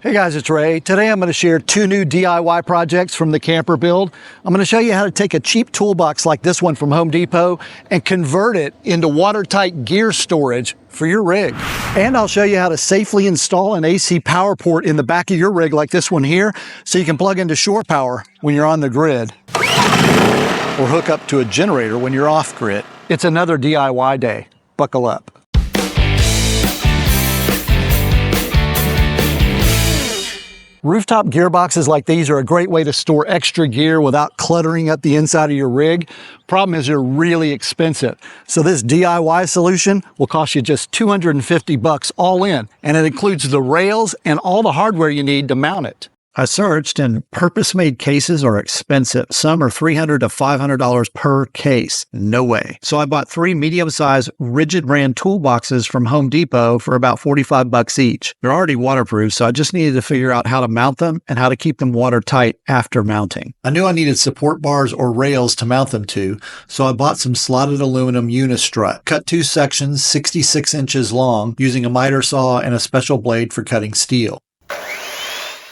Hey guys, it's Ray. Today I'm going to share two new DIY projects from the camper build. I'm going to show you how to take a cheap toolbox like this one from Home Depot and convert it into watertight gear storage for your rig. And I'll show you how to safely install an AC power port in the back of your rig like this one here so you can plug into shore power when you're on the grid or hook up to a generator when you're off grid. It's another DIY day. Buckle up. Rooftop gearboxes like these are a great way to store extra gear without cluttering up the inside of your rig. Problem is they're really expensive. So this DIY solution will cost you just $250 all in, and it includes the rails and all the hardware you need to mount it. I searched and purpose-made cases are expensive. Some are $300 to $500 per case. No way. So I bought 3 medium-sized rigid brand toolboxes from Home Depot for about $45 each. They're already waterproof, so I just needed to figure out how to mount them and how to keep them watertight after mounting. I knew I needed support bars or rails to mount them to, so I bought some slotted aluminum unistrut. Cut 2 sections 66 inches long using a miter saw and a special blade for cutting steel.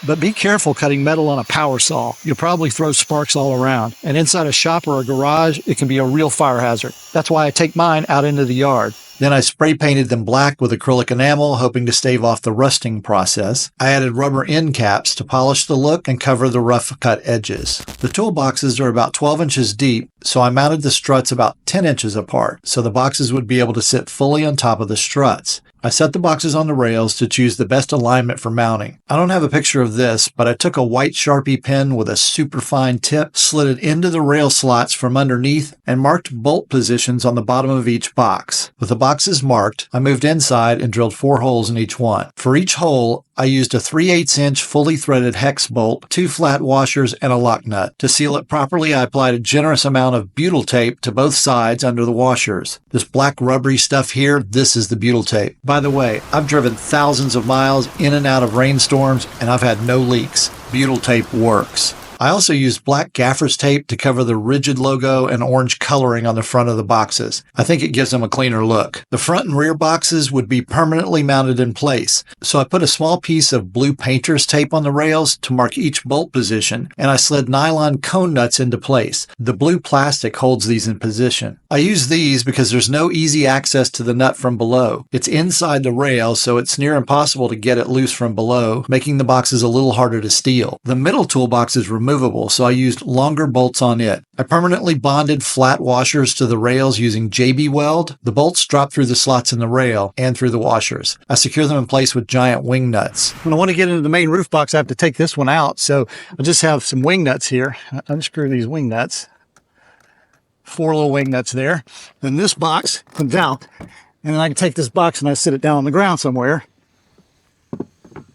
But be careful cutting metal on a power saw. You'll probably throw sparks all around. And inside a shop or a garage, it can be a real fire hazard. That's why I take mine out into the yard. Then I spray painted them black with acrylic enamel, hoping to stave off the rusting process. I added rubber end caps to polish the look and cover the rough cut edges. The toolboxes are about 12 inches deep, so I mounted the struts about 10 inches apart, so the boxes would be able to sit fully on top of the struts. I set the boxes on the rails to choose the best alignment for mounting. I don't have a picture of this, but I took a white Sharpie pen with a super fine tip, slid it into the rail slots from underneath, and marked bolt positions on the bottom of each box. With the boxes marked, I moved inside and drilled 4 holes in each one. For each hole, I used a 3/8 inch fully threaded hex bolt, 2 flat washers, and a lock nut. To seal it properly, I applied a generous amount of butyl tape to both sides under the washers. This black rubbery stuff here, this is the butyl tape. By the way, I've driven thousands of miles in and out of rainstorms, and I've had no leaks. Butyl tape works. I also used black gaffer's tape to cover the rigid logo and orange coloring on the front of the boxes. I think it gives them a cleaner look. The front and rear boxes would be permanently mounted in place, so I put a small piece of blue painter's tape on the rails to mark each bolt position, and I slid nylon cone nuts into place. The blue plastic holds these in position. I use these because there's no easy access to the nut from below. It's inside the rail, so it's near impossible to get it loose from below, making the boxes a little harder to steal. The middle toolbox is removable, so I used longer bolts on it. I permanently bonded flat washers to the rails using JB Weld. The bolts drop through the slots in the rail and through the washers. I secure them in place with giant wing nuts. When I want to get into the main roof box, I have to take this one out, so I just have some wing nuts here. I unscrew these wing nuts. 4 little wing nuts there. Then this box comes out, and then I can take this box and I sit it down on the ground somewhere.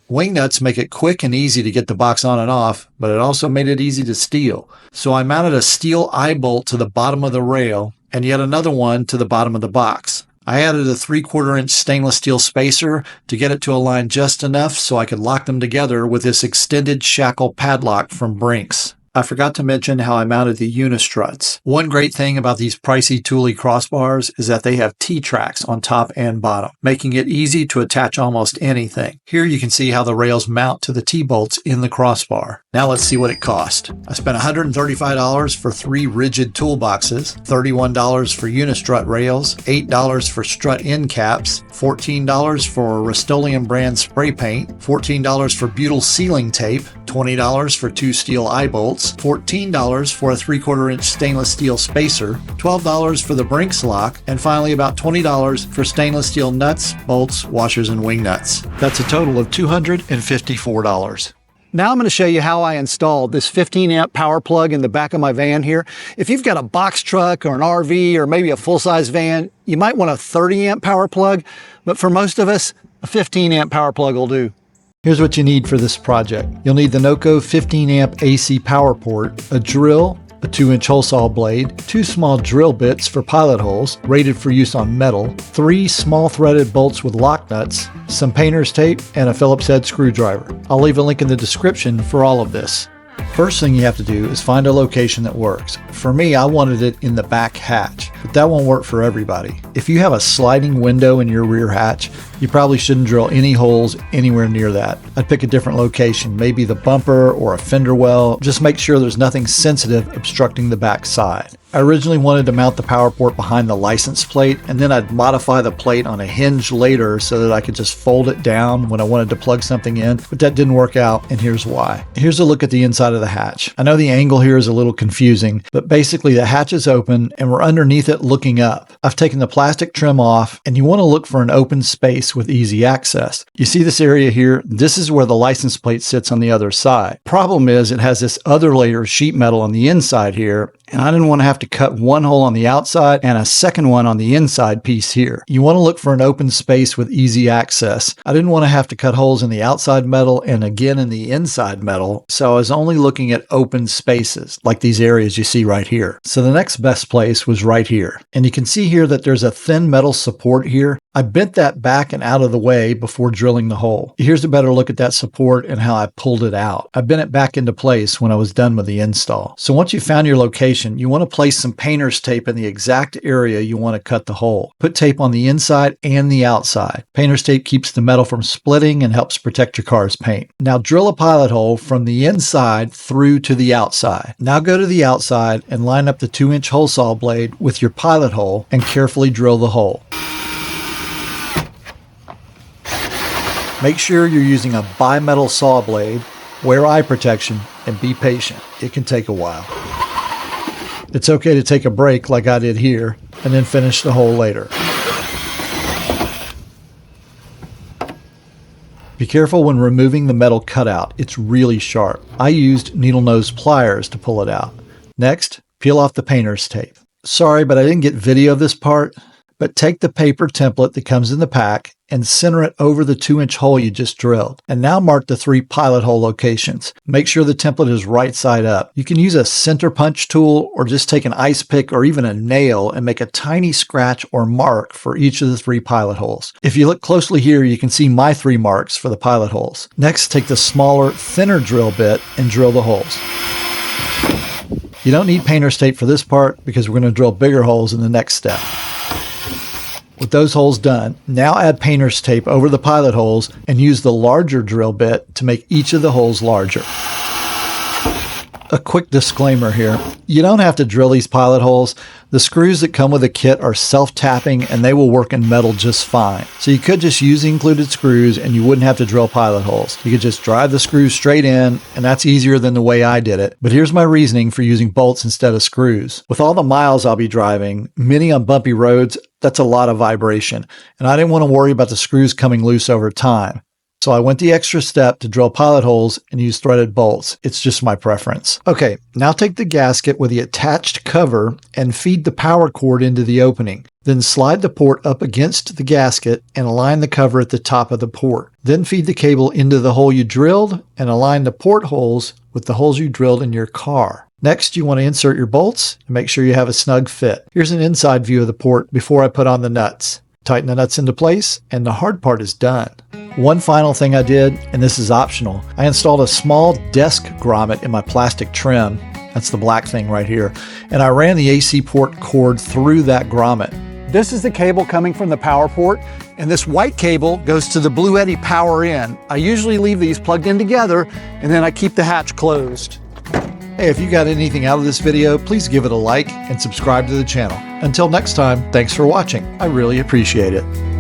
Wing nuts make it quick and easy to get the box on and off, but it also made it easy to steal. So I mounted a steel eye bolt to the bottom of the rail and yet another one to the bottom of the box. I added a 3/4 inch stainless steel spacer to get it to align just enough so I could lock them together with this extended shackle padlock from Brinks. I forgot to mention how I mounted the unistruts. One great thing about these pricey Thule crossbars is that they have T-tracks on top and bottom, making it easy to attach almost anything. Here you can see how the rails mount to the T-bolts in the crossbar. Now let's see what it cost. I spent $135 for 3 rigid toolboxes, $31 for unistrut rails, $8 for strut end caps, $14 for Rust-Oleum brand spray paint, $14 for butyl sealing tape, $20 for 2 steel eye bolts, $14 for a 3/4 inch stainless steel spacer, $12 for the Brinks lock, and finally about $20 for stainless steel nuts, bolts, washers, and wing nuts. That's a total of $254. Now I'm going to show you how I installed this 15 amp power plug in the back of my van here. If you've got a box truck or an RV or maybe a full-size van, you might want a 30 amp power plug, but for most of us, a 15 amp power plug will do. Here's what you need for this project. You'll need the Noco 15 amp AC power port, a drill, a 2-inch hole saw blade, 2 small drill bits for pilot holes, rated for use on metal, 3 small threaded bolts with lock nuts, some painter's tape, and a Phillips head screwdriver. I'll leave a link in the description for all of this. First thing you have to do is find a location that works. For me, I wanted it in the back hatch, but that won't work for everybody. If you have a sliding window in your rear hatch, you probably shouldn't drill any holes anywhere near that. I'd pick a different location, maybe the bumper or a fender well. Just make sure there's nothing sensitive obstructing the back side. I originally wanted to mount the power port behind the license plate, and then I'd modify the plate on a hinge later so that I could just fold it down when I wanted to plug something in, but that didn't work out, and here's why. Here's a look at the inside of the hatch. I know the angle here is a little confusing, but basically the hatch is open and we're underneath it looking up. I've taken the plastic trim off, and you want to look for an open space with easy access. You see this area here? This is where the license plate sits on the other side. Problem is it has this other layer of sheet metal on the inside here, and I didn't want to have to cut one hole on the outside and a second one on the inside piece here. You want to look for an open space with easy access. I didn't want to have to cut holes in the outside metal and again in the inside metal, so I was only looking at open spaces, like these areas you see right here. So the next best place was right here. And you can see here that there's a thin metal support here. I bent that back and out of the way before drilling the hole. Here's a better look at that support and how I pulled it out. I bent it back into place when I was done with the install. So once you found your location, you want to place some painter's tape in the exact area you want to cut the hole. Put tape on the inside and the outside. Painter's tape keeps the metal from splitting and helps protect your car's paint. Now drill a pilot hole from the inside through to the outside. Now go to the outside and line up the 2-inch hole saw blade with your pilot hole and carefully drill the hole. Make sure you're using a bimetal saw blade, wear eye protection, and be patient. It can take a while. It's okay to take a break like I did here, and then finish the hole later. Be careful when removing the metal cutout. It's really sharp. I used needle nose pliers to pull it out. Next, peel off the painter's tape. Sorry, but I didn't get video of this part, but take the paper template that comes in the pack and center it over the 2-inch hole you just drilled. And now mark the 3 pilot hole locations. Make sure the template is right side up. You can use a center punch tool or just take an ice pick or even a nail and make a tiny scratch or mark for each of the 3 pilot holes. If you look closely here, you can see my 3 marks for the pilot holes. Next, take the smaller, thinner drill bit and drill the holes. You don't need painter's tape for this part because we're going to drill bigger holes in the next step. With those holes done, now add painter's tape over the pilot holes and use the larger drill bit to make each of the holes larger. A quick disclaimer here. You don't have to drill these pilot holes. The screws that come with the kit are self-tapping and they will work in metal just fine. So you could just use the included screws and you wouldn't have to drill pilot holes. You could just drive the screws straight in, and that's easier than the way I did it. But here's my reasoning for using bolts instead of screws. With all the miles I'll be driving, many on bumpy roads, that's a lot of vibration, and I didn't want to worry about the screws coming loose over time. So I went the extra step to drill pilot holes and use threaded bolts. It's just my preference. Okay, now take the gasket with the attached cover and feed the power cord into the opening. Then slide the port up against the gasket and align the cover at the top of the port. Then feed the cable into the hole you drilled and align the port holes with the holes you drilled in your car. Next, you want to insert your bolts and make sure you have a snug fit. Here's an inside view of the port before I put on the nuts. Tighten the nuts into place and the hard part is done. One final thing I did, and this is optional, I installed a small desk grommet in my plastic trim. That's the black thing right here. And I ran the AC port cord through that grommet. This is the cable coming from the power port, and this white cable goes to the Blue Eddy power in. I usually leave these plugged in together, and then I keep the hatch closed. Hey, if you got anything out of this video, please give it a like and subscribe to the channel. Until next time, thanks for watching. I really appreciate it.